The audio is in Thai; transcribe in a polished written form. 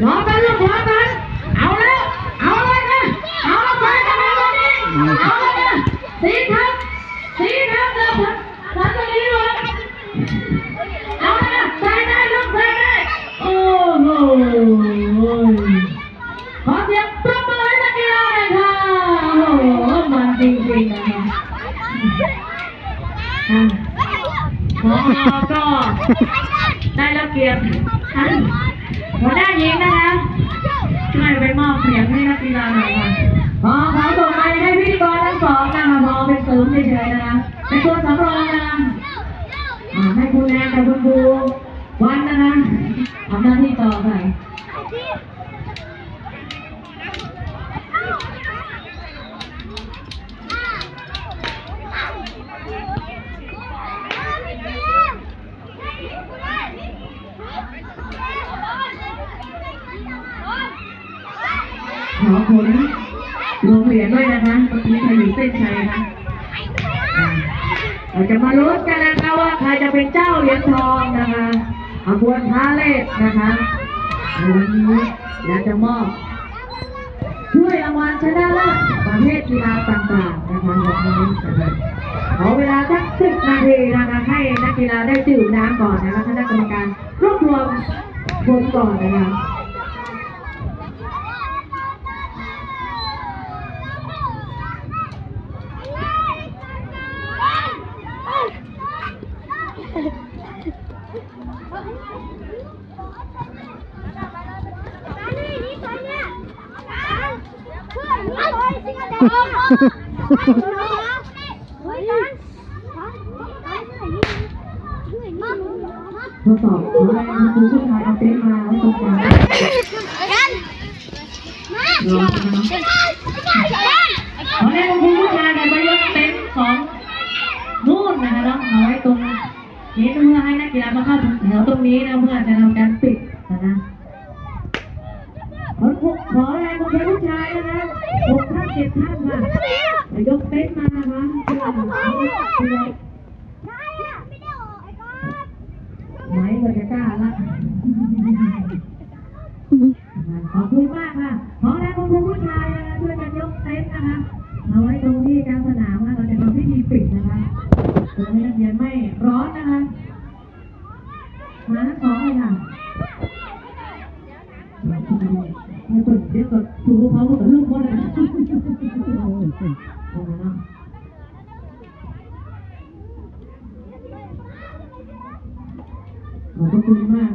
รอกันลูกรอกันเอาแล้วเอาเลยนะเอาแล้วไปกันเลยตอนนี้เอาเลยนะสีครับเดิมทำตรงนี้เลยเอาเลยนะใส่ได้ลูกใส่ได้โอ้โหขอเสียงปรบมือให้นักกีฬาหน่อยค่ะโอ้โหมันจริงๆนะคะพอก็ได้รับเกียรติท่านหัวหน้าหญิงนะคะช่วยไปมอบเสียงให้นักกีฬาหน่อยค่ะขอส่งไปให้พิธีกรทั้งสองนะคะพอเป็นเสริมเฉยๆนะคะเป็นตัวสำรองนะคะให้คุณแอนกับคุณบูวันนะคะทำหน้าที่ต่อไปขอผลโรงเรียนด้วยนะคะตรงนี้ใครอยู่เส้นชัยคะเราจะมาลุ้นกันนะคะว่าใครจะเป็นเจ้าเหรียญทองนะคะขบวนพาเลทนะคะวันนี้อยากจะมอบช่วยรางวัลชนะเลิศประเภทกีฬาต่างๆนะคะวันนี้นะคะขอเวลาสัก10 นาทีนะคะให้นักกีฬาได้ดื่มน้ำก่อนนะคะคณะกรรมการรวบรวมผลก่อนนะคะทดสอบขอแรงครูผู้ชายเอาเต็นท์มาไว้ตรงกลางรอขอแรงครูผู้ชายไปยกเต็นท์2นู่นนะคะน้องเอาไว้ตรงนี้เพื่อให้นักกีฬามาเข้าแถวตรงนี้นะเพื่อจะทำการปิดนะขอแรงครูผู้ชายนะคะ6 ท่าน 7 ท่านค่ะไปยกเต็นท์มานะคะไม่เลยจะกล้าละขอบคุณมากค่ะขอแรงคุณผู้ชายนะคะช่วยกันยกเต็นท์นะคะเอาไว้ตรงที่กลางสนามนะเราจะทำพิธีปิดนะคะเพื่อให้นักเรียนไม่ร้อนนะคะมาทั้งสองเลยค่ะเดี๋ยวกดถูเขากับลูกคนเลยขอบคุณมาก